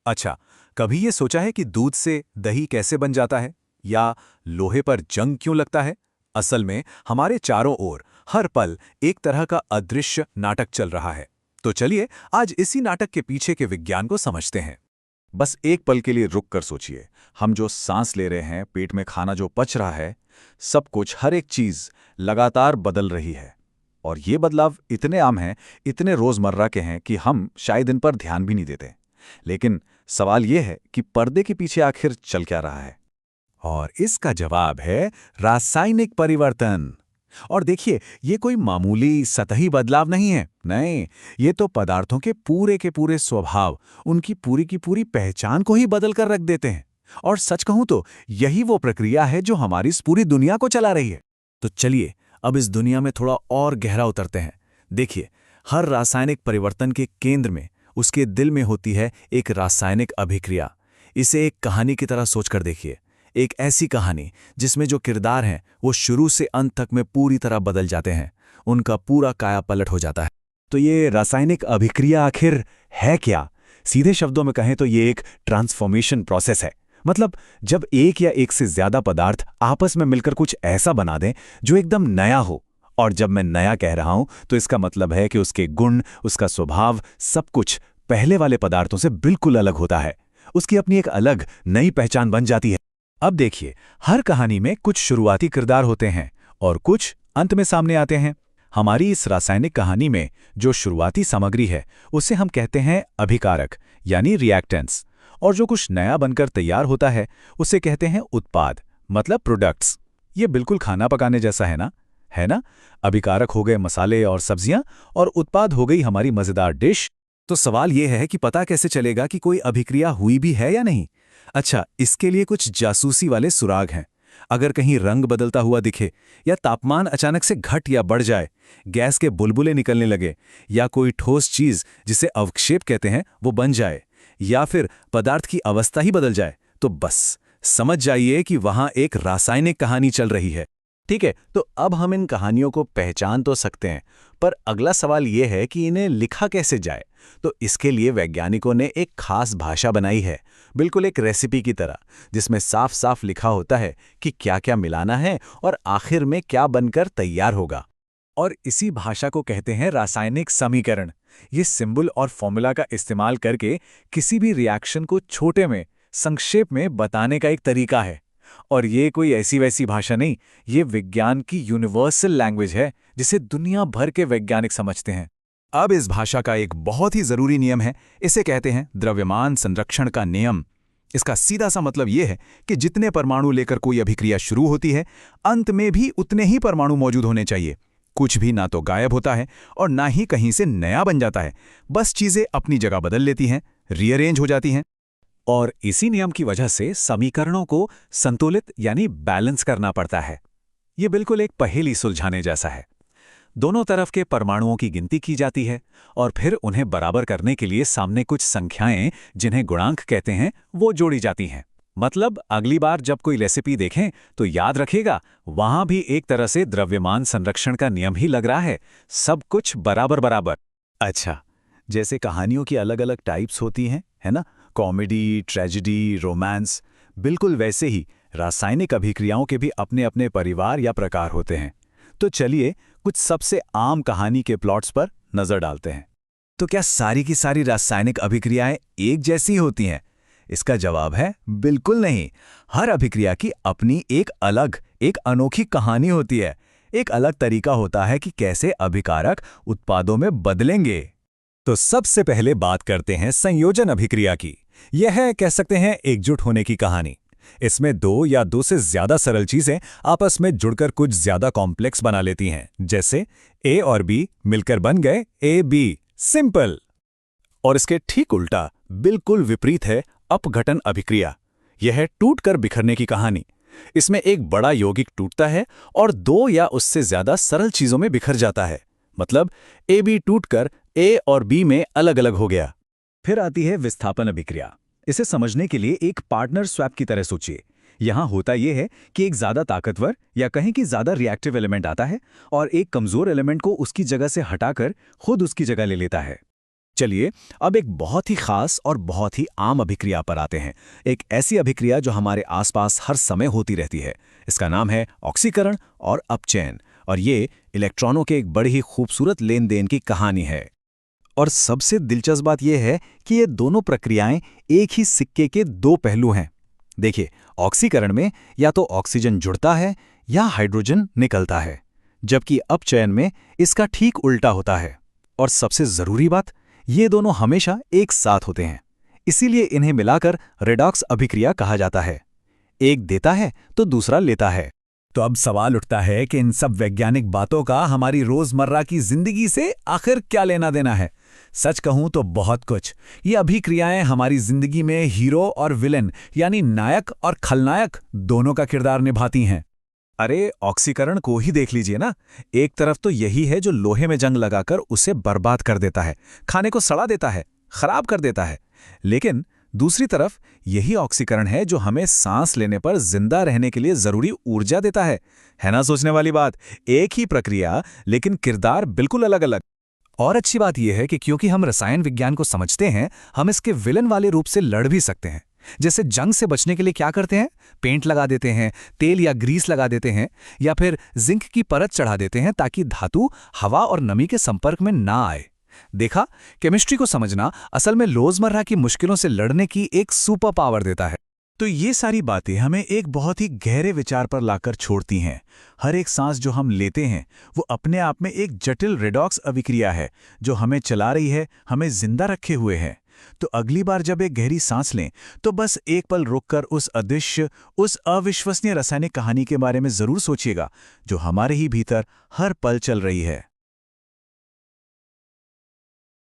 अच्छा, कभी ये सोचा है कि दूध से दही कैसे बन जाता है या लोहे पर जंग क्यों लगता है? असल में हमारे चारों ओर हर पल एक तरह का अदृश्य नाटक चल रहा है। तो चलिए आज इसी नाटक के पीछे के विज्ञान को समझते हैं। बस एक पल के लिए रुक कर सोचिए। हम जो सांस ले रहे हैं, पेट में खाना जो पच रहा है, सब कुछ, हर एक चीज लगातार बदल रही है। और ये बदलाव इतने आम हैं, इतने रोजमर्रा के हैं कि हम शायद इन पर ध्यान भी नहीं देते। लेकिन सवाल ये है कि पर्दे के पीछे आखिर चल क्या रहा है। और इसका जवाब है रासायनिक परिवर्तन। और देखिए, ये कोई मामूली सतही बदलाव नहीं है। नहीं, ये तो पदार्थों के पूरे स्वभाव, उनकी पूरी की पूरी पहचान को ही बदल कर रख देते हैं। और सच कहूं तो यही वो प्रक्रिया है जो हमारी इस पूरी दुनिया को चला रही है। तो चलिए अब इस दुनिया में थोड़ा और गहरा उतरते हैं। देखिए, हर रासायनिक परिवर्तन के केंद्र में, उसके दिल में होती है एक रासायनिक अभिक्रिया। इसे एक कहानी की तरह सोचकर देखिए। एक ऐसी कहानी जिसमें जो किरदार हैं वो शुरू से अंत तक में पूरी तरह बदल जाते हैं, उनका पूरा कायापलट हो जाता है। तो ये रासायनिक अभिक्रिया आखिर है क्या? सीधे शब्दों में कहें तो ये एक ट्रांसफॉर्मेशन प्रोसेस है। मतलब जब एक या एक से ज्यादा पदार्थ आपस में मिलकर कुछ ऐसा बना दें जो एकदम नया हो। और जब मैं नया कह रहा हूं तो इसका मतलब है कि उसके गुण, उसका स्वभाव, सब कुछ पहले वाले पदार्थों से बिल्कुल अलग होता है। उसकी अपनी एक अलग नई पहचान बन जाती है। अब देखिए, हर कहानी में कुछ शुरुआती किरदार होते हैं और कुछ अंत में सामने आते हैं। हमारी इस रासायनिक कहानी में जो शुरुआती सामग्री है उसे हम कहते हैं अभिकारक, यानी रिएक्टेंट्स। और जो कुछ नया बनकर तैयार होता है उसे कहते हैं उत्पाद, मतलब प्रोडक्ट्स। ये बिल्कुल खाना पकाने जैसा है ना? है ना? अभिकारक हो गए मसाले और सब्जियां, और उत्पाद हो गई हमारी मजेदार डिश। तो सवाल यह है कि पता कैसे चलेगा कि कोई अभिक्रिया हुई भी है या नहीं? अच्छा, इसके लिए कुछ जासूसी वाले सुराग हैं। अगर कहीं रंग बदलता हुआ दिखे, या तापमान अचानक से घट या बढ़ जाए, गैस के बुलबुले निकलने लगे, या कोई ठोस चीज जिसे अवक्षेप कहते हैं वो बन जाए, या फिर पदार्थ की अवस्था ही बदल जाए, तो बस समझ जाइए कि वहां एक रासायनिक कहानी चल रही है। ठीक है, तो अब हम इन कहानियों को पहचान तो सकते हैं, पर अगला सवाल यह है कि इन्हें लिखा कैसे जाए। तो इसके लिए वैज्ञानिकों ने एक खास भाषा बनाई है, बिल्कुल एक रेसिपी की तरह, जिसमें साफ साफ लिखा होता है कि क्या क्या मिलाना है और आखिर में क्या बनकर तैयार होगा। और इसी भाषा को कहते हैं रासायनिक समीकरण। ये सिंबल और फॉर्मूला का इस्तेमाल करके किसी भी रिएक्शन को छोटे में, संक्षेप में बताने का एक तरीका है। और ये कोई ऐसी वैसी भाषा नहीं, ये विज्ञान की यूनिवर्सल लैंग्वेज है जिसे दुनिया भर के वैज्ञानिक समझते हैं। अब इस भाषा का एक बहुत ही जरूरी नियम है, इसे कहते हैं द्रव्यमान संरक्षण का नियम। इसका सीधा सा मतलब यह है कि जितने परमाणु लेकर कोई अभिक्रिया शुरू होती है, अंत में भी उतने ही परमाणु मौजूद होने चाहिए। कुछ भी ना तो गायब होता है और ना ही कहीं से नया बन जाता है। बस चीजें अपनी जगह बदल लेती हैं, रीअरेंज हो जाती हैं। और इसी नियम की वजह से समीकरणों को संतुलित यानी बैलेंस करना पड़ता है। ये बिल्कुल एक पहेली सुलझाने जैसा है। दोनों तरफ के परमाणुओं की गिनती की जाती है और फिर उन्हें बराबर करने के लिए सामने कुछ संख्याएं, जिन्हें गुणांक कहते हैं, वो जोड़ी जाती हैं। मतलब अगली बार जब कोई रेसिपी देखें तो याद रखिएगा, वहां भी एक तरह से द्रव्यमान संरक्षण का नियम ही लग रहा है, सब कुछ बराबर बराबर। अच्छा, जैसे कहानियों की अलग अलग टाइप्स होती हैं, है ना? कॉमेडी, ट्रेजेडी, रोमांस, बिल्कुल वैसे ही रासायनिक अभिक्रियाओं के भी अपने अपने परिवार या प्रकार होते हैं। तो चलिए कुछ सबसे आम कहानी के प्लॉट्स पर नजर डालते हैं। तो क्या सारी की सारी रासायनिक अभिक्रियाएं एक जैसी होती हैं? इसका जवाब है बिल्कुल नहीं। हर अभिक्रिया की अपनी एक अलग, एक अनोखी कहानी होती है। एक अलग तरीका होता है कि कैसे अभिकारक उत्पादों में बदलेंगे। तो सबसे पहले बात करते हैं संयोजन अभिक्रिया की। यह है, कह सकते हैं, एकजुट होने की कहानी। इसमें दो या दो से ज्यादा सरल चीजें आपस में जुड़कर कुछ ज्यादा कॉम्प्लेक्स बना लेती हैं। जैसे ए और बी मिलकर बन गए ए बी, सिंपल। और इसके ठीक उल्टा, बिल्कुल विपरीत है अपघटन अभिक्रिया। यह है टूटकर बिखरने की कहानी। इसमें एक बड़ा यौगिक टूटता है और दो या उससे ज्यादा सरल चीजों में बिखर जाता है। मतलब ए बी टूटकर ए और बी में अलग अलग हो गया। फिर आती है विस्थापन अभिक्रिया। इसे समझने के लिए एक पार्टनर स्वैप की तरह सोचिए। यहां होता यह है कि एक ज्यादा ताकतवर या कहें कि ज्यादा रिएक्टिव एलिमेंट आता है और एक कमजोर एलिमेंट को उसकी जगह से हटाकर खुद उसकी जगह ले लेता है। चलिए अब एक बहुत ही खास और बहुत ही आम अभिक्रिया पर आते हैं। एक ऐसी अभिक्रिया जो हमारे आसपास हर समय होती रहती है। इसका नाम है ऑक्सीकरण और अपचयन, और ये इलेक्ट्रॉनों के एक बड़ी ही खूबसूरत लेन देन की कहानी है। और सबसे दिलचस्प बात यह है कि ये दोनों प्रक्रियाएं एक ही सिक्के के दो पहलू हैं। देखिए, ऑक्सीकरण में या तो ऑक्सीजन जुड़ता है या हाइड्रोजन निकलता है, जबकि अपचयन में इसका ठीक उल्टा होता है। और सबसे जरूरी बात, ये दोनों हमेशा एक साथ होते हैं, इसीलिए इन्हें मिलाकर रेडॉक्स अभिक्रिया कहा जाता है। एक देता है तो दूसरा लेता है। तो अब सवाल उठता है कि इन सब वैज्ञानिक बातों का हमारी रोजमर्रा की जिंदगी से आखिर क्या लेना देना है? सच कहूं तो बहुत कुछ। ये अभिक्रियाएं हमारी जिंदगी में हीरो और विलेन यानी नायक और खलनायक दोनों का किरदार निभाती हैं। अरे ऑक्सीकरण को ही देख लीजिए ना। एक तरफ तो यही है जो लोहे में जंग लगाकर उसे बर्बाद कर देता है, खाने को सड़ा देता है, खराब कर देता है। लेकिन दूसरी तरफ यही ऑक्सीकरण है जो हमें सांस लेने पर जिंदा रहने के लिए जरूरी ऊर्जा देता है ना? सोचने वाली बात। एक ही प्रक्रिया लेकिन किरदार बिल्कुल अलग अलग। और अच्छी बात यह है कि क्योंकि हम रसायन विज्ञान को समझते हैं, हम इसके विलन वाले रूप से लड़ भी सकते हैं। जैसे जंग से बचने के लिए क्या करते हैं? पेंट लगा देते हैं, तेल या ग्रीस लगा देते हैं, या फिर जिंक की परत चढ़ा देते हैं ताकि धातु हवा और नमी के संपर्क में ना आए। देखा, केमिस्ट्री को समझना असल में रोजमर्रा की मुश्किलों से लड़ने की एक सुपर पावर देता है। तो ये सारी बातें हमें एक बहुत ही गहरे विचार पर लाकर छोड़ती हैं। हर एक सांस जो हम लेते हैं वो अपने आप में एक जटिल रेडॉक्स अभिक्रिया है जो हमें चला रही है, हमें जिंदा रखे हुए है। तो अगली बार जब एक गहरी सांस लें तो बस एक पल रुककर उस अदृश्य, उस अविश्वसनीय रासायनिक कहानी के बारे में जरूर सोचिएगा जो हमारे ही भीतर हर पल चल रही है।